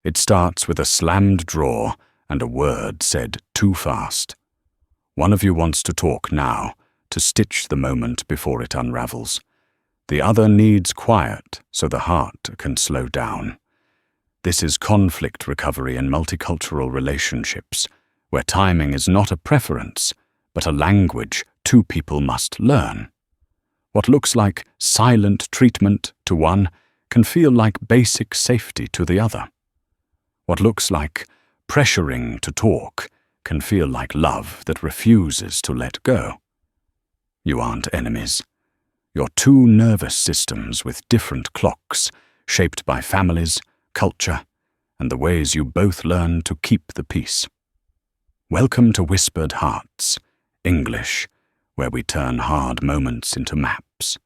It starts with a slammed drawer and a word said too fast. One of you wants to talk now, to stitch the moment before it unravels. The other needs quiet so the heart can slow down. This is conflict recovery in multicultural relationships, where timing is not a preference, but a language two people must learn. What looks like silent treatment to one can feel like basic safety to the other. What looks like pressuring to talk can feel like love that refuses to let go. You aren't enemies. You're two nervous systems with different clocks, shaped by families, culture, and the ways you both learn to keep the peace. Welcome to Whispered Hearts, English, where we turn hard moments into maps.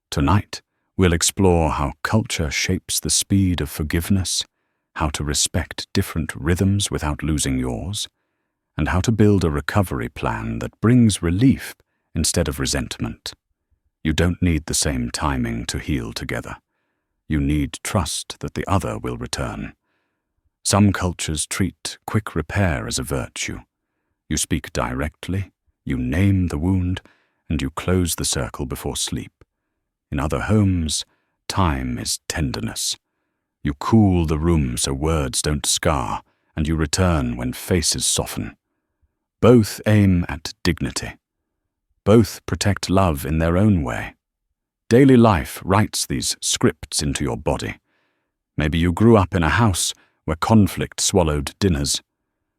Tonight, we'll explore how culture shapes the speed of forgiveness, how to respect different rhythms without losing yours, and how to build a recovery plan that brings relief instead of resentment. You don't need the same timing to heal together. You need trust that the other will return. Some cultures treat quick repair as a virtue. You speak directly, you name the wound, and you close the circle before sleep. In other homes, time is tenderness. You cool the room so words don't scar, and you return when faces soften. Both aim at dignity. Both protect love in their own way. Daily life writes these scripts into your body. Maybe you grew up in a house where conflict swallowed dinners,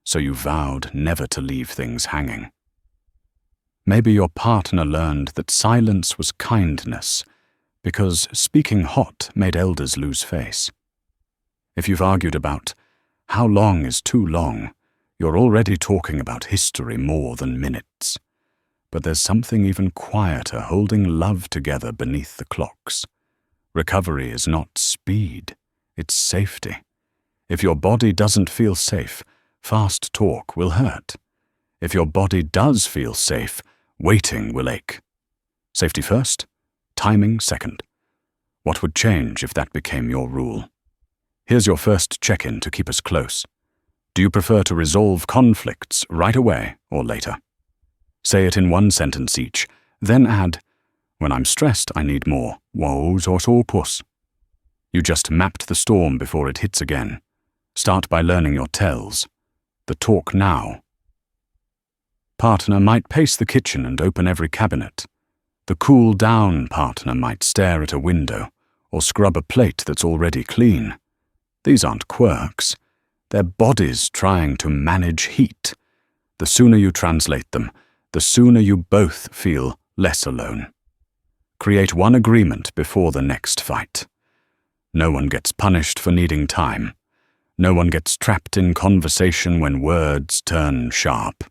so you vowed never to leave things hanging. Maybe your partner learned that silence was kindness, because speaking hot made elders lose face. If you've argued about how long is too long, you're already talking about history more than minutes. But there's something even quieter holding love together beneath the clocks. Recovery is not speed, it's safety. If your body doesn't feel safe, fast talk will hurt. If your body does feel safe, waiting will ache. Safety first, timing second. What would change if that became your rule? Here's your first check-in to keep us close. Do you prefer to resolve conflicts right away or later? Say it in one sentence each, then add, "When I'm stressed, I need more. Woes or so puss." You just mapped the storm before it hits again. Start by learning your tells. The talk now. Partner might pace the kitchen and open every cabinet. The cool down partner might stare at a window or scrub a plate that's already clean. These aren't quirks. They're bodies trying to manage heat. The sooner you translate them, the sooner you both feel less alone. Create one agreement before the next fight. No one gets punished for needing time. No one gets trapped in conversation when words turn sharp.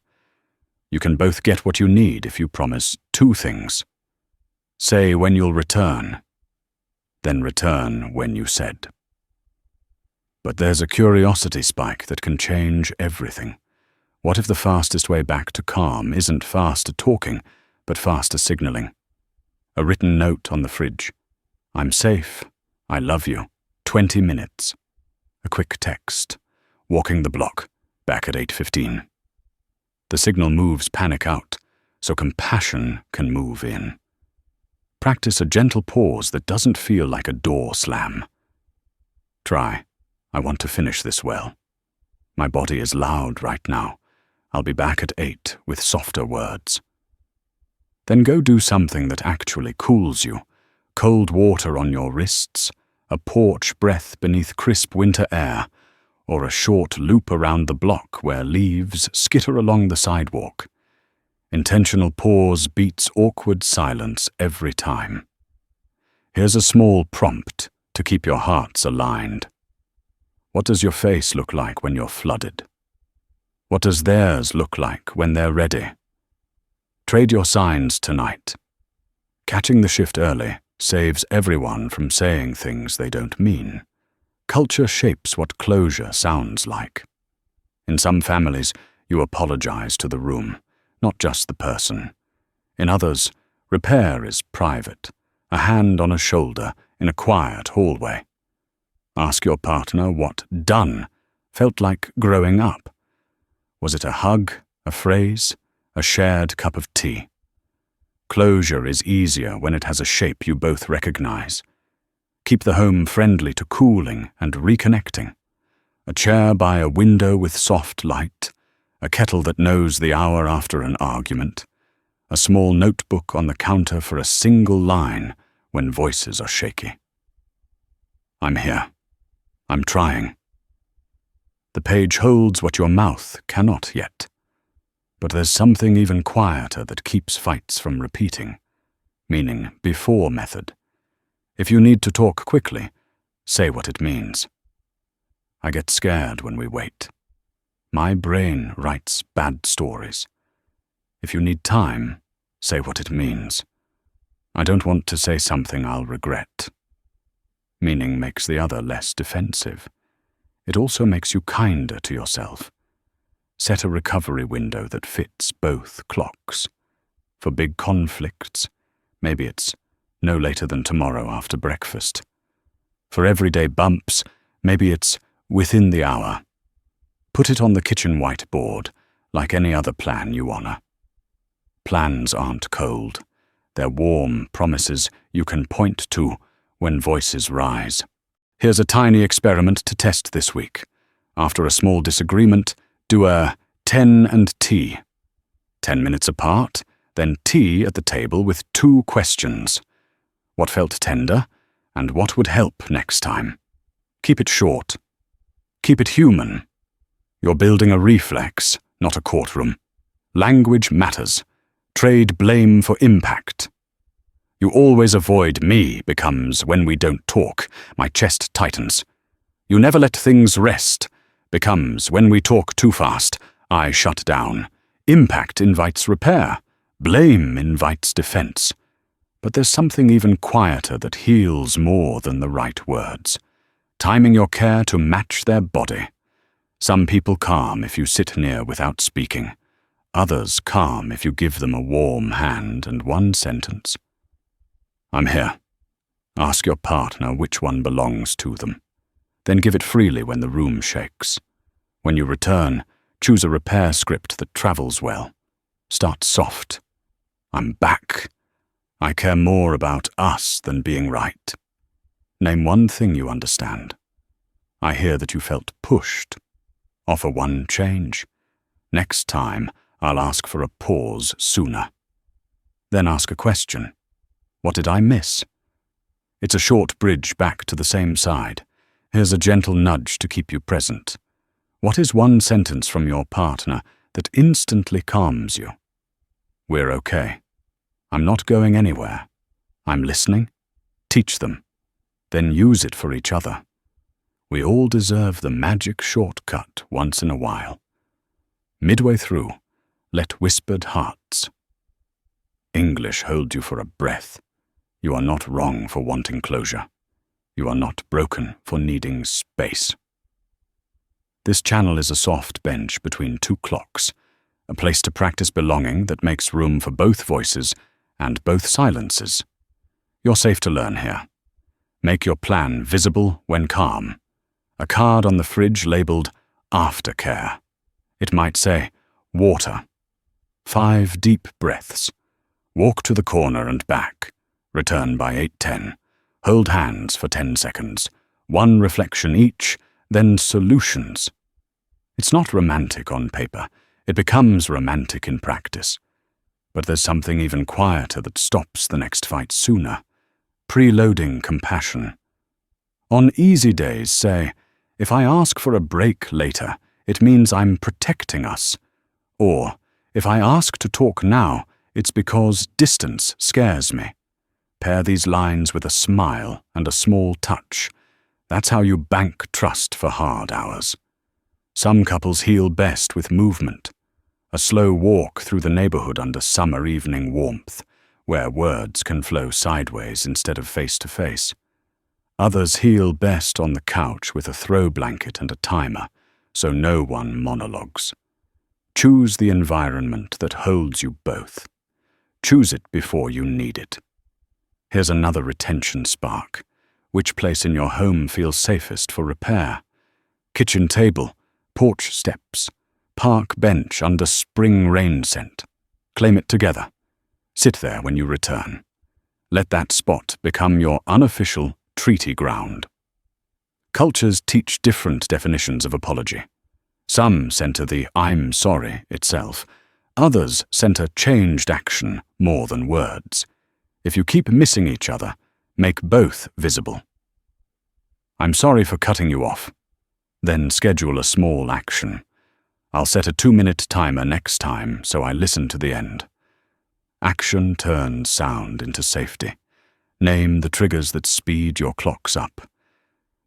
You can both get what you need if you promise two things. Say when you'll return, then return when you said. But there's a curiosity spike that can change everything. What if the fastest way back to calm isn't faster talking, but faster signaling? A written note on the fridge. I'm safe. I love you. 20 minutes. A quick text. Walking the block. Back at 8:15. The signal moves panic out, so compassion can move in. Practice a gentle pause that doesn't feel like a door slam. Try. I want to finish this well. My body is loud right now. I'll be back at 8 with softer words. Then go do something that actually cools you. Cold water on your wrists, a porch breath beneath crisp winter air, or a short loop around the block where leaves skitter along the sidewalk. Intentional pause beats awkward silence every time. Here's a small prompt to keep your hearts aligned. What does your face look like when you're flooded? What does theirs look like when they're ready? Trade your signs tonight. Catching the shift early saves everyone from saying things they don't mean. Culture shapes what closure sounds like. In some families, you apologize to the room, not just the person. In others, repair is private, a hand on a shoulder in a quiet hallway. Ask your partner what done felt like growing up. Was it a hug, a phrase, a shared cup of tea? Closure is easier when it has a shape you both recognize. Keep the home friendly to cooling and reconnecting. A chair by a window with soft light, a kettle that knows the hour after an argument, a small notebook on the counter for a single line when voices are shaky. I'm here. I'm trying. The page holds what your mouth cannot yet. But there's something even quieter that keeps fights from repeating, meaning before method. If you need to talk quickly, say what it means. I get scared when we wait. My brain writes bad stories. If you need time, say what it means. I don't want to say something I'll regret. Meaning makes the other less defensive. It also makes you kinder to yourself. Set a recovery window that fits both clocks. For big conflicts, maybe it's no later than tomorrow after breakfast. For everyday bumps, maybe it's within the hour. Put it on the kitchen whiteboard, like any other plan you honor. Plans aren't cold. They're warm promises you can point to when voices rise. Here's a tiny experiment to test this week. After a small disagreement, do a 10 and tea. 10 minutes apart, then tea at the table with 2 questions. What felt tender, and what would help next time? Keep it short. Keep it human. You're building a reflex, not a courtroom. Language matters. Trade blame for impact. You always avoid me becomes when we don't talk. My chest tightens. You never let things rest becomes when we talk too fast. I shut down. Impact invites repair. Blame invites defense. But there's something even quieter that heals more than the right words. Timing your care to match their body. Some people calm if you sit near without speaking. Others calm if you give them a warm hand and 1 sentence. I'm here. Ask your partner which one belongs to them. Then give it freely when the room shakes. When you return, choose a repair script that travels well. Start soft. I'm back. I care more about us than being right. Name 1 thing you understand. I hear that you felt pushed. Offer 1 change. Next time, I'll ask for a pause sooner. Then ask a question. What did I miss? It's a short bridge back to the same side. Here's a gentle nudge to keep you present. What is 1 sentence from your partner that instantly calms you? We're okay. I'm not going anywhere. I'm listening. Teach them. Then use it for each other. We all deserve the magic shortcut once in a while. Midway through, let whispered hearts. English hold you for a breath. You are not wrong for wanting closure. You are not broken for needing space. This channel is a soft bench between 2 clocks, a place to practice belonging that makes room for both voices and both silences. You're safe to learn here. Make your plan visible when calm. A card on the fridge labeled aftercare. It might say, water. 5 deep breaths. Walk to the corner and back. Return by 8:10. Hold hands for 10 seconds. 1 reflection each, then solutions. It's not romantic on paper. It becomes romantic in practice. But there's something even quieter that stops the next fight sooner. Preloading compassion. On easy days, say, if I ask for a break later, it means I'm protecting us. Or, if I ask to talk now, it's because distance scares me. Pair these lines with a smile and a small touch. That's how you bank trust for hard hours. Some couples heal best with movement. A slow walk through the neighborhood under summer evening warmth, where words can flow sideways instead of face to face. Others heal best on the couch with a throw blanket and a timer, so no one monologues. Choose the environment that holds you both. Choose it before you need it. Here's another retention spark. Which place in your home feels safest for repair? Kitchen table, porch steps, park bench under spring rain scent. Claim it together. Sit there when you return. Let that spot become your unofficial treaty ground. Cultures teach different definitions of apology. Some center the "I'm sorry" itself. Others center changed action more than words. If you keep missing each other, make both visible. I'm sorry for cutting you off. Then schedule a small action. I'll set a 2-minute timer next time so I listen to the end. Action turns sound into safety. Name the triggers that speed your clocks up.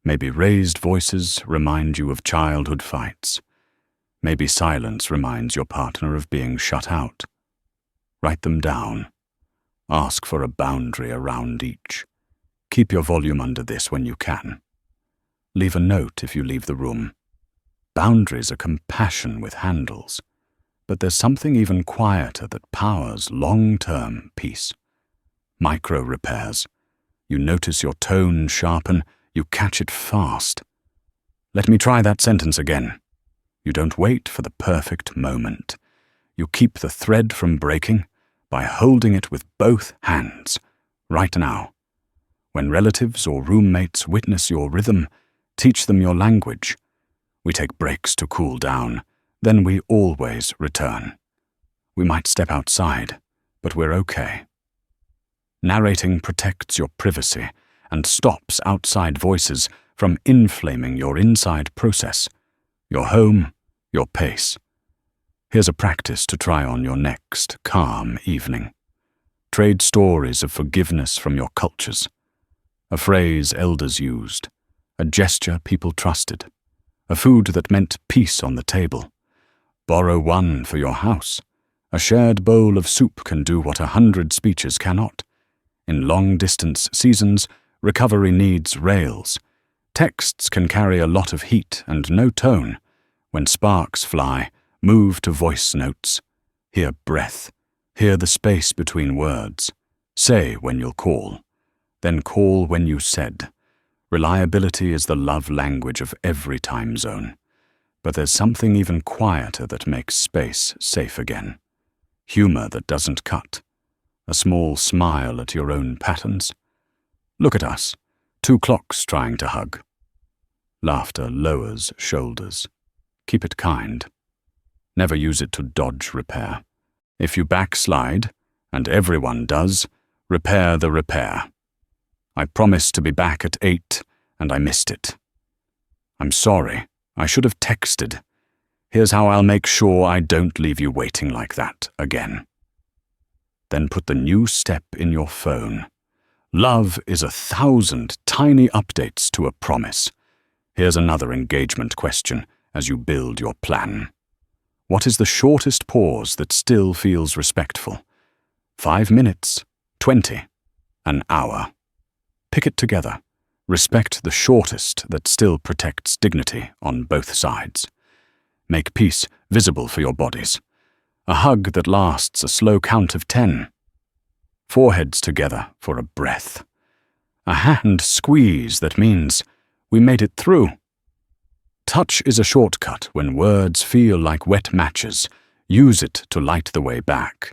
Maybe raised voices remind you of childhood fights. Maybe silence reminds your partner of being shut out. Write them down. Ask for a boundary around each. Keep your volume under this when you can. Leave a note if you leave the room. Boundaries are compassion with handles, but there's something even quieter that powers long-term peace. Micro repairs. You notice your tone sharpen, you catch it fast. Let me try that sentence again. You don't wait for the perfect moment. You keep the thread from breaking by holding it with both hands, right now. When relatives or roommates witness your rhythm, teach them your language. We take breaks to cool down, then we always return. We might step outside, but we're okay. Narrating protects your privacy and stops outside voices from inflaming your inside process, your home, your pace. Here's a practice to try on your next calm evening. Trade stories of forgiveness from your cultures. A phrase elders used, a gesture people trusted, a food that meant peace on the table. Borrow one for your house. A shared bowl of soup can do what 100 speeches cannot. In long-distance seasons, recovery needs rails. Texts can carry a lot of heat and no tone. When sparks fly, move to voice notes. Hear breath. Hear the space between words. Say when you'll call. Then call when you said. Reliability is the love language of every time zone. But there's something even quieter that makes space safe again. Humor that doesn't cut. A small smile at your own patterns. Look at us, 2 clocks trying to hug. Laughter lowers shoulders. Keep it kind. Never use it to dodge repair. If you backslide, and everyone does, repair the repair. I promised to be back at 8, and I missed it. I'm sorry, I should have texted. Here's how I'll make sure I don't leave you waiting like that again. Then put the new step in your phone. Love is 1,000 tiny updates to a promise. Here's another engagement question as you build your plan. What is the shortest pause that still feels respectful? 5 minutes, 20, an hour. Pick it together. Respect the shortest that still protects dignity on both sides. Make peace visible for your bodies. A hug that lasts a slow count of 10. Foreheads together for a breath. A hand squeeze that means we made it through. Touch is a shortcut when words feel like wet matches. Use it to light the way back.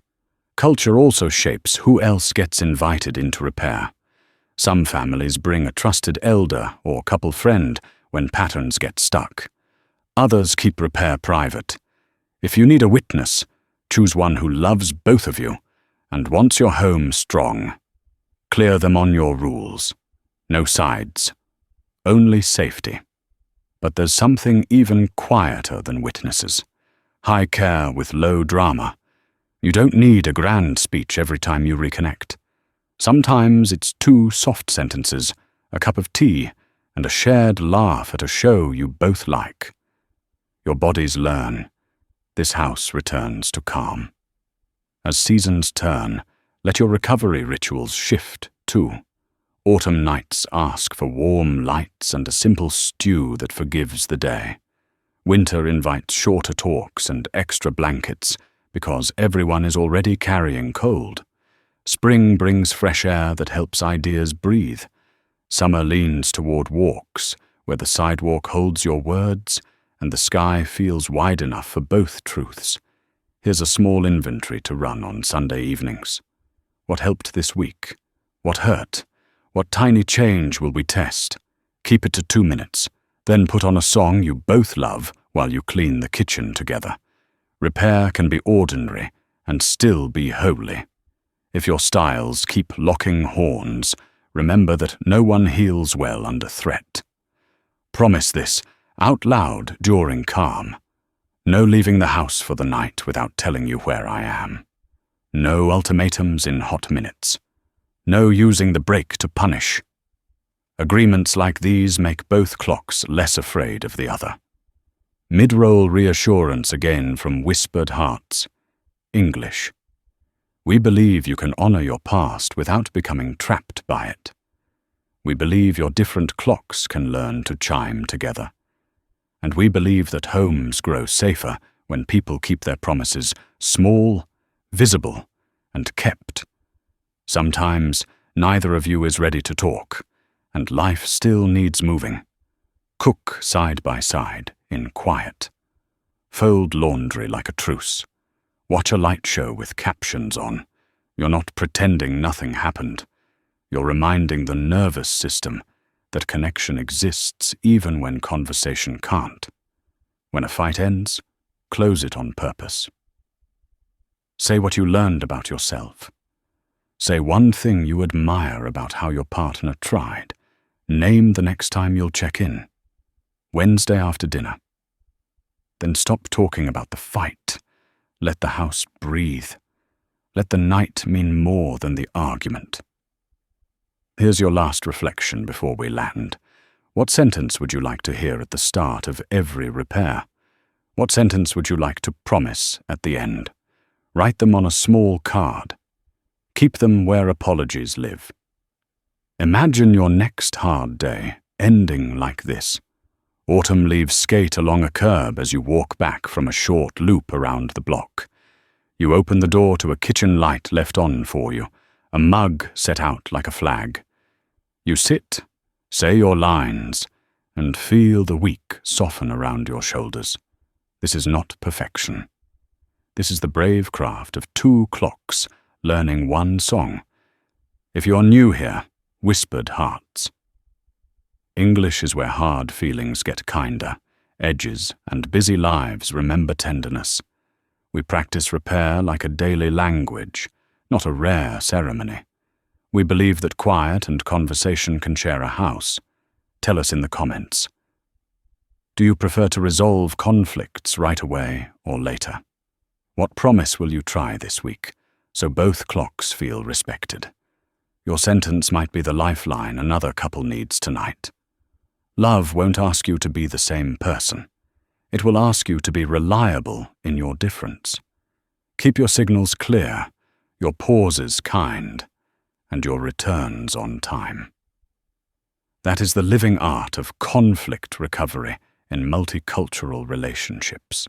Culture also shapes who else gets invited into repair. Some families bring a trusted elder or couple friend when patterns get stuck. Others keep repair private. If you need a witness, choose one who loves both of you and wants your home strong. Clear them on your rules. No sides. Only safety. But there's something even quieter than witnesses. High care with low drama. You don't need a grand speech every time you reconnect. Sometimes it's 2 soft sentences, a cup of tea, and a shared laugh at a show you both like. Your bodies learn. This house returns to calm. As seasons turn, let your recovery rituals shift too. Autumn nights ask for warm lights and a simple stew that forgives the day. Winter invites shorter talks and extra blankets because everyone is already carrying cold. Spring brings fresh air that helps ideas breathe. Summer leans toward walks, where the sidewalk holds your words and the sky feels wide enough for both truths. Here's a small inventory to run on Sunday evenings. What helped this week? What hurt? What tiny change will we test? Keep it to 2 minutes, then put on a song you both love while you clean the kitchen together. Repair can be ordinary and still be holy. If your styles keep locking horns, remember that no one heals well under threat. Promise this out loud during calm. No leaving the house for the night without telling you where I am. No ultimatums in hot minutes. No using the break to punish. Agreements like these make both clocks less afraid of the other. Mid-roll reassurance again from whispered hearts. English. We believe you can honor your past without becoming trapped by it. We believe your different clocks can learn to chime together. And we believe that homes grow safer when people keep their promises small, visible, and kept. Sometimes neither of you is ready to talk, and life still needs moving. Cook side by side in quiet. Fold laundry like a truce. Watch a light show with captions on. You're not pretending nothing happened. You're reminding the nervous system that connection exists even when conversation can't. When a fight ends, close it on purpose. Say what you learned about yourself. Say one thing you admire about how your partner tried. Name the next time you'll check in. Wednesday after dinner. Then stop talking about the fight. Let the house breathe. Let the night mean more than the argument. Here's your last reflection before we land. What sentence would you like to hear at the start of every repair? What sentence would you like to promise at the end? Write them on a small card. Keep them where apologies live. Imagine your next hard day ending like this. Autumn leaves skate along a curb as you walk back from a short loop around the block. You open the door to a kitchen light left on for you, a mug set out like a flag. You sit, say your lines, and feel the week soften around your shoulders. This is not perfection. This is the brave craft of 2 clocks learning one song. If you're new here, whispered hearts. English is where hard feelings get kinder, edges and busy lives remember tenderness. We practice repair like a daily language, not a rare ceremony. We believe that quiet and conversation can share a house. Tell us in the comments. Do you prefer to resolve conflicts right away or later? What promise will you try this week, so both clocks feel respected? Your sentence might be the lifeline another couple needs tonight. Love won't ask you to be the same person. It will ask you to be reliable in your difference. Keep your signals clear, your pauses kind, and your returns on time. That is the living art of conflict recovery in multicultural relationships.